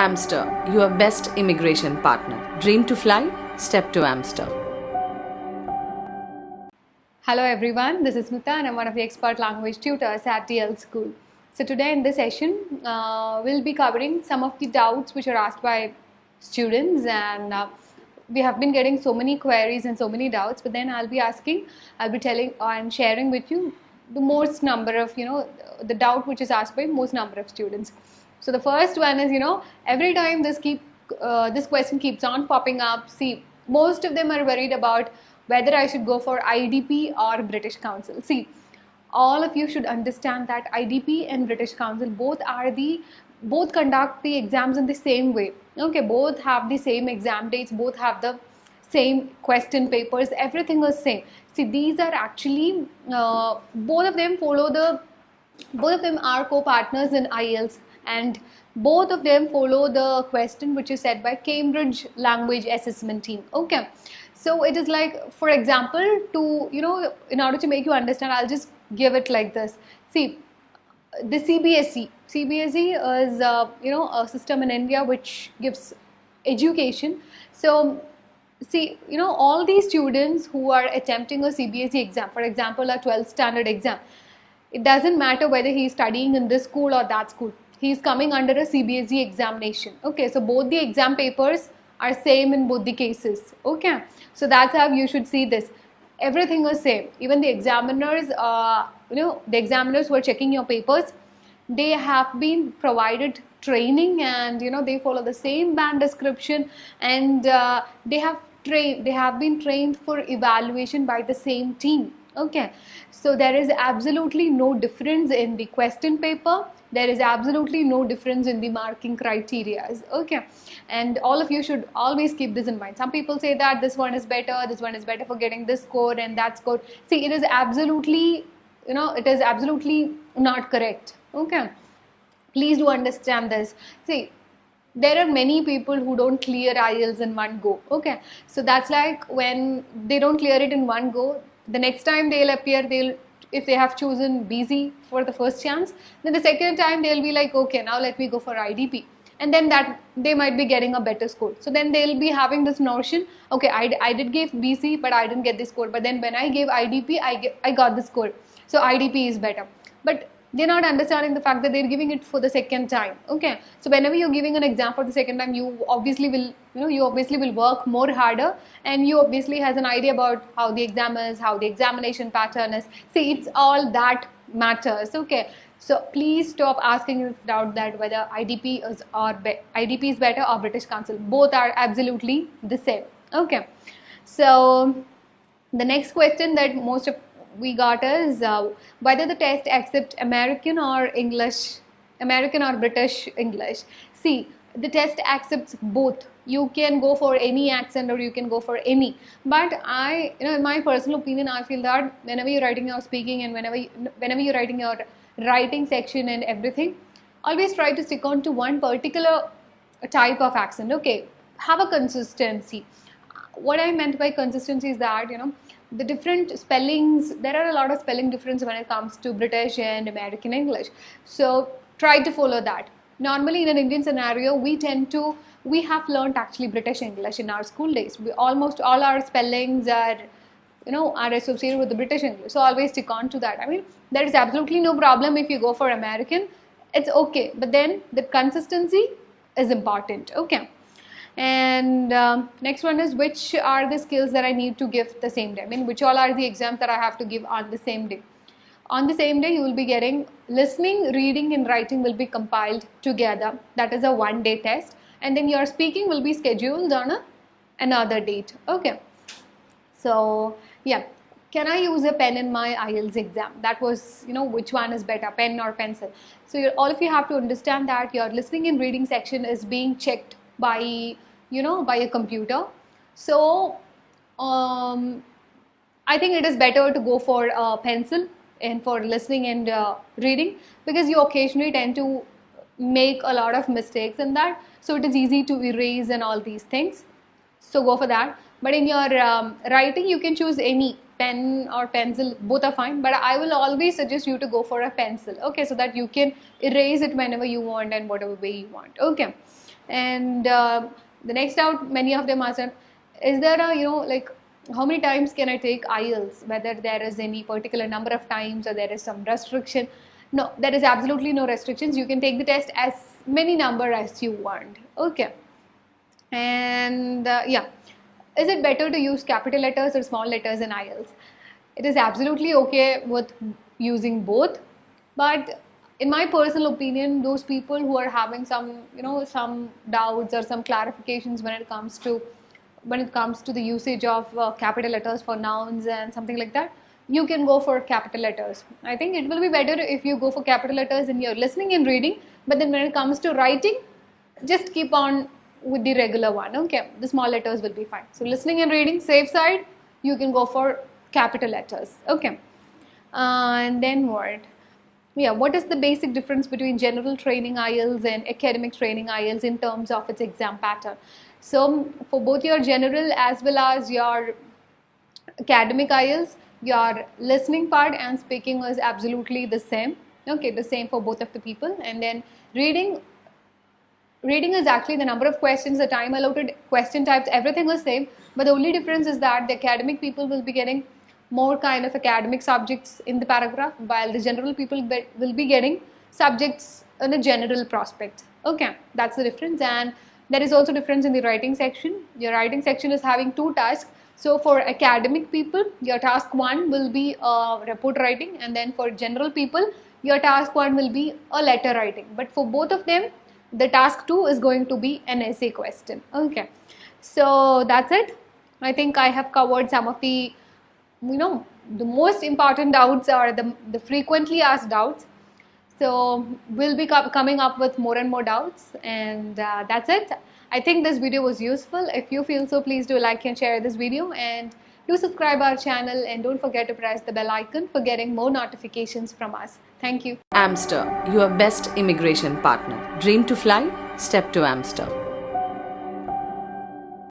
Amster, your best immigration partner. Dream to fly? Step to Amster. Hello everyone, this is Smita and I'm one of the expert language tutors at Dlschool. So today in this session, we'll be covering some of the doubts which are asked by students, and we have been getting so many queries and so many doubts, but then I'll be telling and sharing with you the most number of, the doubt which is asked by most number of students. So the first one is, every time this question keeps on popping up. See, most of them are worried about whether I should go for IDP or British Council. See, all of you should understand that IDP and British Council both conduct the exams in the same way. Okay, both have the same exam dates, both have the same question papers, everything is same. See, these are actually both of them are co-partners in IELTS, and both of them follow the question which is set by Cambridge Language Assessment Team. Okay, so it is like, for example, in order to make you understand, I'll just give it like this. See, the CBSE is a system in India which gives education. So see, all these students who are attempting a CBSE exam, for example a 12th standard exam, it doesn't matter whether he is studying in this school or that school, he is coming under a CBSE examination. Okay, so both the exam papers are same in both the cases. Okay, so that's how you should see this. Everything is same. Even the examiners, the examiners who are checking your papers, they have been provided training, and they follow the same band description, and they have been trained for evaluation by the same team. Okay, so there is absolutely no difference in the question paper, there is absolutely no difference in the marking criteria. Okay, and all of you should always keep this in mind. Some people say that this one is better for getting this score and that score. See, it is absolutely not correct. Okay, please do understand this. See, there are many people who don't clear IELTS in one go. Okay, so that's like when they don't clear it in one go, the next time they'll appear, if they have chosen BC for the first chance, then the second time they'll be like, okay, now let me go for IDP, and then that they might be getting a better score. So then they'll be having this notion, okay, I did give BC but I didn't get the score, but then when I gave IDP, I got the score, so IDP is better. But they're not understanding the fact that they're giving it for the second time. Okay, so whenever you're giving an exam for the second time, you obviously will work more harder, and you obviously has an idea about how the exam is, how the examination pattern is. See, it's all that matters. Okay, so please stop asking this doubt that whether IDP is better or British Council. Both are absolutely the same. Okay, so the next question that most of we got is whether the test accepts American or British English. See, the test accepts both. You can go for any accent or you can go for any, but in my personal opinion, I feel that whenever you're writing your speaking and whenever you're writing your writing section and everything, always try to stick on to one particular type of accent. Okay, have a consistency. What I meant by consistency is that the different spellings, there are a lot of spelling difference when it comes to British and American English. So try to follow that. Normally in an Indian scenario, we have learned actually British English in our school days. Almost all our spellings are associated with the British English. So always stick on to that. I mean, there is absolutely no problem if you go for American. It's okay. But then the consistency is important. Okay. And next one is, which are the skills that I need to give the same day? I mean, which all are the exams that I have to give on the same day? On the same day, you will be getting listening, reading and writing will be compiled together. That is a one-day test. And then your speaking will be scheduled on another date. Okay. So, yeah. Can I use a pen in my IELTS exam? That was, which one is better, pen or pencil? So, all of you have to understand that your listening and reading section is being checked by a computer. So I think it is better to go for a pencil and for listening and reading, because you occasionally tend to make a lot of mistakes in that, so it is easy to erase and all these things. So go for that. But in your writing, you can choose any pen or pencil, both are fine, but I will always suggest you to go for a pencil. Okay, so that you can erase it whenever you want and whatever way you want. Okay. And the next doubt many of them ask, is there a, like, how many times can I take IELTS, whether there is any particular number of times or there is some restriction? No, there is absolutely no restrictions. You can take the test as many number as you want. Okay. And yeah, is it better to use capital letters or small letters in IELTS? It is absolutely okay with using both, but in my personal opinion, those people who are having some, some doubts or some clarifications when it comes to the usage of capital letters for nouns and something like that, you can go for capital letters. I think it will be better if you go for capital letters in your listening and reading, but then when it comes to writing, just keep on with the regular one. Okay, the small letters will be fine. So listening and reading, safe side, you can go for capital letters. Okay, and then what? Yeah, what is the basic difference between general training IELTS and academic training IELTS in terms of its exam pattern? So for both your general as well as your academic IELTS, your listening part and speaking is absolutely the same. Okay, the same for both of the people. And then reading is actually the number of questions, the time allotted, question types, everything is same. But the only difference is that the academic people will be getting more kind of academic subjects in the paragraph, while the general people will be getting subjects in a general prospect. Okay, that's the difference. And there is also difference in the writing section. Your writing section is having 2 tasks. So for academic people, your task 1 will be report writing, and then for general people, your task 1 will be a letter writing. But for both of them, the task 2 is going to be an essay question. Okay, so that's it. I think I have covered some of the, the most important doubts or the frequently asked doubts. So we'll be coming up with more and more doubts, and that's it. I think this video was useful. If you feel so, please do like and share this video, and do subscribe our channel, and don't forget to press the bell icon for getting more notifications from us. Thank you. Amster, your best immigration partner. Dream to fly? Step to Amster.